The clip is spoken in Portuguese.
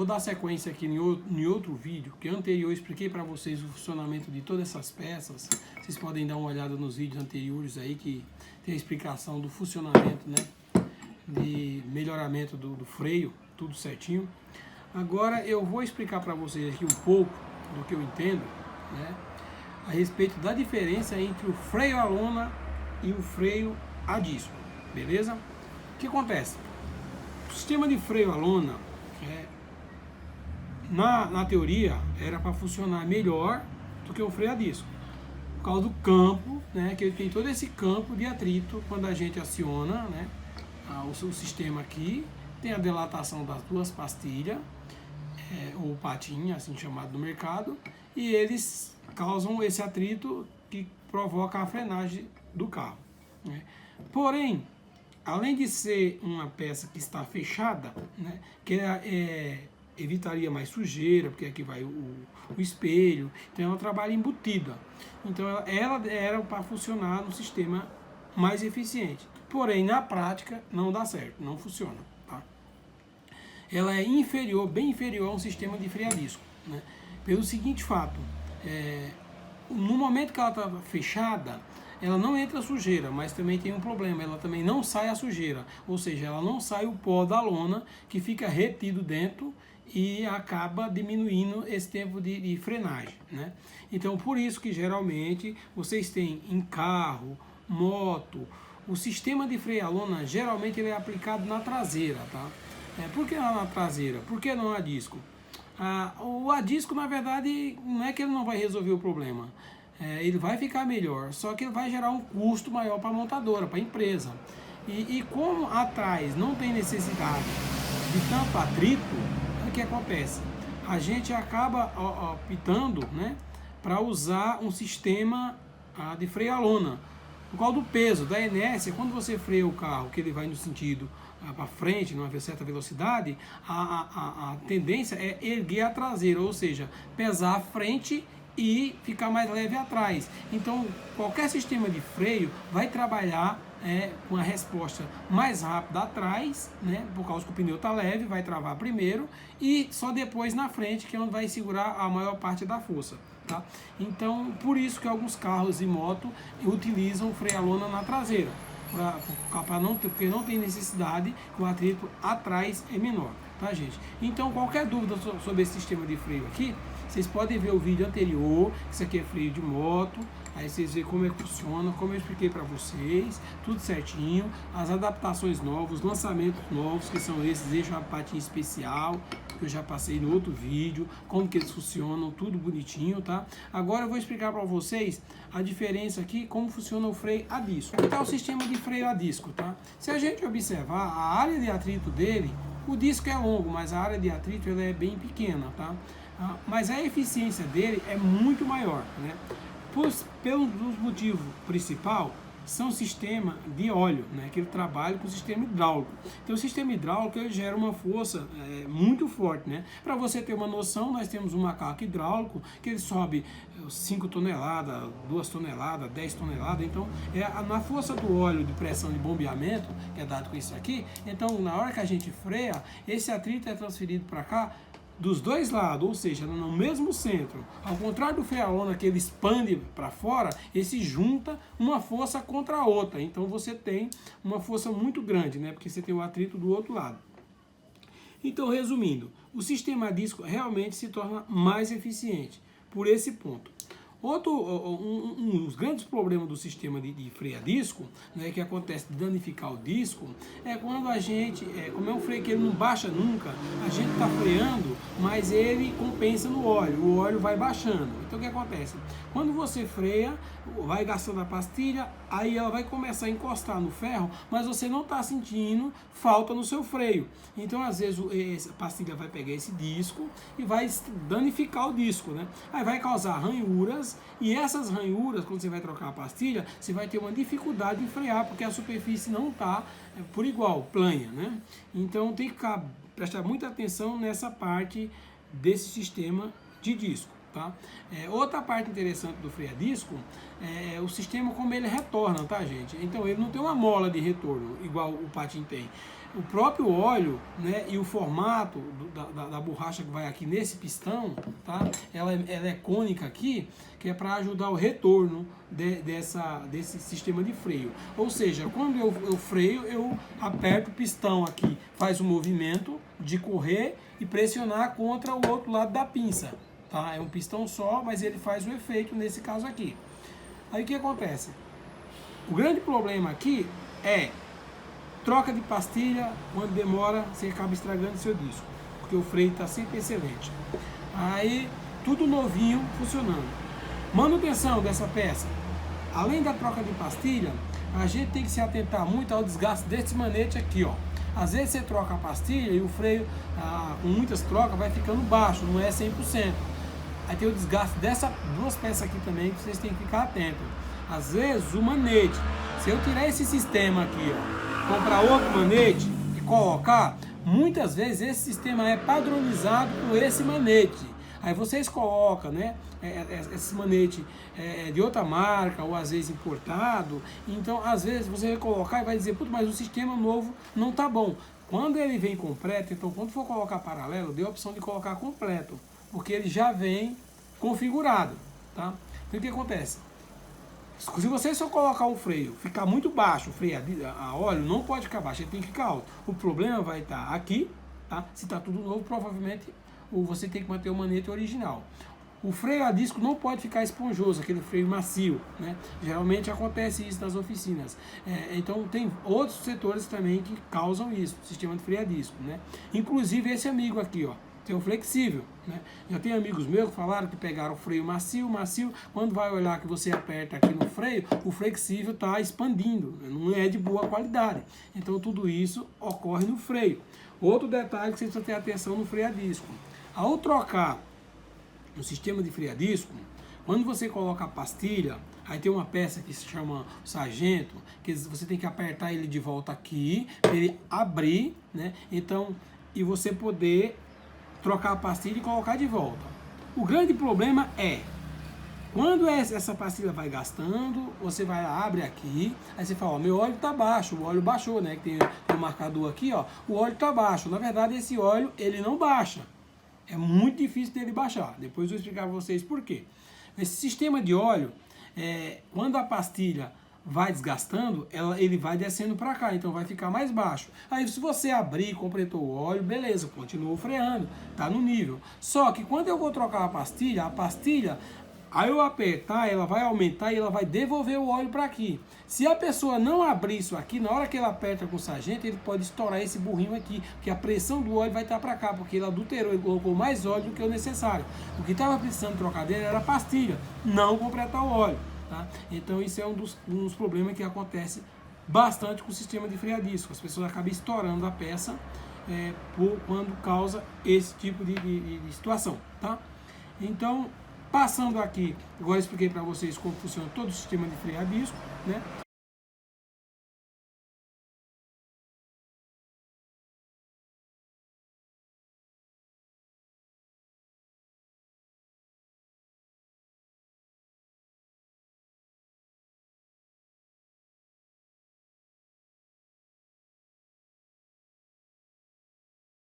vou dar sequência aqui em outro vídeo, que anterior eu expliquei para vocês o funcionamento de todas essas peças. Vocês podem dar uma olhada nos vídeos anteriores aí, que tem a explicação do funcionamento, né? De melhoramento do freio, tudo certinho. Agora eu vou explicar para vocês aqui um pouco do que eu entendo, né? A respeito da diferença entre o freio a lona e o freio a disco, beleza? O que acontece? O sistema de freio a lona, na teoria, era para funcionar melhor do que o freio a disco, por causa do campo, né? Que ele tem todo esse campo de atrito quando a gente aciona, né? O sistema aqui tem a dilatação das duas pastilhas, ou patinha, assim chamado no mercado, e eles causam esse atrito que provoca a frenagem do carro, né? Porém, além de ser uma peça que está fechada, né, que evitaria mais sujeira, porque aqui vai o espelho, então ela trabalha embutida. Então ela era para funcionar no sistema mais eficiente. Porém, na prática, não dá certo, não funciona. Tá? Ela é inferior, bem inferior a um sistema de freio a disco, né? Pelo seguinte fato, no momento que ela está fechada, ela não entra sujeira, mas também tem um problema, ela também não sai a sujeira, ou seja, ela não sai o pó da lona que fica retido dentro e acaba diminuindo esse tempo de frenagem, né? Então, por isso que geralmente vocês têm em carro, moto, o sistema de freio a lona geralmente ele é aplicado na traseira, tá? Por que na traseira? Por que não a disco? O a disco, na verdade, não é que ele não vai resolver o problema. Ele vai ficar melhor, só que ele vai gerar um custo maior para a montadora, para a empresa. E como atrás não tem necessidade de tanto atrito, o que acontece? A gente acaba optando, né, para usar um sistema de freio a lona. Por causa do peso, da inércia, quando você freia o carro, que ele vai no sentido para frente, numa certa velocidade, a tendência é erguer a traseira, ou seja, pesar a frente e ficar mais leve atrás. Então, qualquer sistema de freio vai trabalhar com a resposta mais rápida atrás, né? Por causa que o pneu está leve, vai travar primeiro e só depois na frente, que é onde vai segurar a maior parte da força. Tá? Então, por isso que alguns carros e moto utilizam freio a lona na traseira, porque não tem necessidade, que o atrito atrás é menor, tá, gente? Então, qualquer dúvida sobre esse sistema de freio aqui, vocês podem ver o vídeo anterior. Isso aqui é freio de moto, aí vocês veem como é que funciona, como eu expliquei para vocês, tudo certinho, as adaptações novas, os lançamentos novos, que são esses eixos a patinha especial, que eu já passei no outro vídeo, como que eles funcionam, tudo bonitinho, tá? Agora eu vou explicar para vocês a diferença aqui, como funciona o freio a disco. Aqui está o sistema de freio a disco, tá? Se a gente observar a área de atrito dele, o disco é longo, mas a área de atrito ela é bem pequena, tá? Mas a eficiência dele é muito maior, né? Pelo motivo principal são o sistema de óleo, né, que ele trabalha com o sistema hidráulico. Então o sistema hidráulico ele gera uma força muito forte, né? Para você ter uma noção, nós temos um macaco hidráulico que ele sobe 5 toneladas, 2 toneladas, 10 toneladas. Então na força do óleo de pressão de bombeamento, que é dado com isso aqui, então na hora que a gente freia, esse atrito é transferido para cá dos dois lados, ou seja, no mesmo centro. Ao contrário do freio a lona, que ele expande para fora, esse junta uma força contra a outra. Então você tem uma força muito grande, né? Porque você tem o atrito do outro lado. Então, resumindo, o sistema a disco realmente se torna mais eficiente por esse ponto. Um dos grandes problemas do sistema de freio a disco, né, que acontece de danificar o disco, é quando a gente, como é um freio que ele não baixa nunca, a gente está freando, mas ele compensa no óleo, o óleo vai baixando. Então o que acontece? Quando você freia, vai gastando a pastilha, aí ela vai começar a encostar no ferro, mas você não está sentindo falta no seu freio. Então às vezes a pastilha vai pegar esse disco e vai danificar o disco, né? Aí vai causar ranhuras, e essas ranhuras, quando você vai trocar a pastilha, você vai ter uma dificuldade de frear, porque a superfície não está por igual, plana, né? Então tem que prestar muita atenção nessa parte desse sistema de disco. Tá? Outra parte interessante do freio a disco é o sistema como ele retorna, tá, gente? Então ele não tem uma mola de retorno igual o patim tem. O próprio óleo, né, e o formato da borracha que vai aqui nesse pistão, tá? Ela é cônica aqui, que é para ajudar o retorno desse sistema de freio. Ou seja, quando eu freio, eu aperto o pistão aqui, faz o movimento de correr e pressionar contra o outro lado da pinça. Tá? É um pistão só, mas ele faz o efeito nesse caso aqui. Aí o que acontece? O grande problema aqui é troca de pastilha, quando demora, você acaba estragando seu disco, porque o freio está sempre excelente. Aí, tudo novinho, funcionando. Manutenção dessa peça. Além da troca de pastilha, a gente tem que se atentar muito ao desgaste desse manete aqui, ó. Às vezes você troca a pastilha e o freio, com muitas trocas, vai ficando baixo, não é 100%. Aí tem o desgaste dessas duas peças aqui também, que vocês têm que ficar atentos. Às vezes o manete, se eu tirar esse sistema aqui, ó, comprar outro manete e colocar, muitas vezes esse sistema é padronizado com esse manete. Aí vocês colocam, né, esse manete de outra marca ou às vezes importado. Então às vezes você vai colocar e vai dizer, puto, mas o sistema novo não tá bom. Quando ele vem completo, então quando for colocar paralelo, dê a opção de colocar completo, porque ele já vem configurado, tá? Então o que acontece? Se você só colocar o freio, ficar muito baixo, o freio a óleo não pode ficar baixo, ele tem que ficar alto. O problema vai estar aqui, tá? Se está tudo novo, provavelmente você tem que manter o manete original. O freio a disco não pode ficar esponjoso, aquele freio macio, né? Geralmente acontece isso nas oficinas. Então tem outros setores também que causam isso, sistema de freio a disco, né? Inclusive esse amigo aqui, ó, tem o flexível, né? Já tem amigos meus que falaram que pegaram o freio macio, quando vai olhar que você aperta aqui no freio, o flexível está expandindo, não é de boa qualidade. Então tudo isso ocorre no freio. Outro detalhe que você precisa ter atenção no freio a disco. Ao trocar no sistema de freio a disco, quando você coloca a pastilha, aí tem uma peça que se chama sargento, que você tem que apertar ele de volta aqui, para ele abrir, né? Então, e você poder trocar a pastilha e colocar de volta. O grande problema é, quando essa pastilha vai gastando, você vai lá, abre aqui, aí você fala, ó, meu óleo tá baixo, o óleo baixou, né? Que tem um marcador aqui, ó, o óleo tá baixo. Na verdade, esse óleo, ele não baixa. É muito difícil dele baixar. Depois eu vou explicar para vocês por quê. Esse sistema de óleo, quando a pastilha vai desgastando, ele vai descendo para cá, então vai ficar mais baixo. Aí se você abrir e completou o óleo, beleza, continuou freando, tá no nível. Só que quando eu vou trocar a pastilha, aí eu apertar, ela vai aumentar e ela vai devolver o óleo para aqui. Se a pessoa não abrir isso aqui, na hora que ela aperta com o sargento, ele pode estourar esse burrinho aqui, porque a pressão do óleo vai estar para cá, porque ele adulterou, ele colocou mais óleo do que o necessário. O que estava precisando trocar dele era a pastilha, não completar o óleo. Tá? Então isso é um dos problemas que acontece bastante com o sistema de freio a disco. As pessoas acabam estourando a peça quando causa esse tipo de situação. Tá? Então, passando aqui, agora eu expliquei para vocês como funciona todo o sistema de freio a disco, né?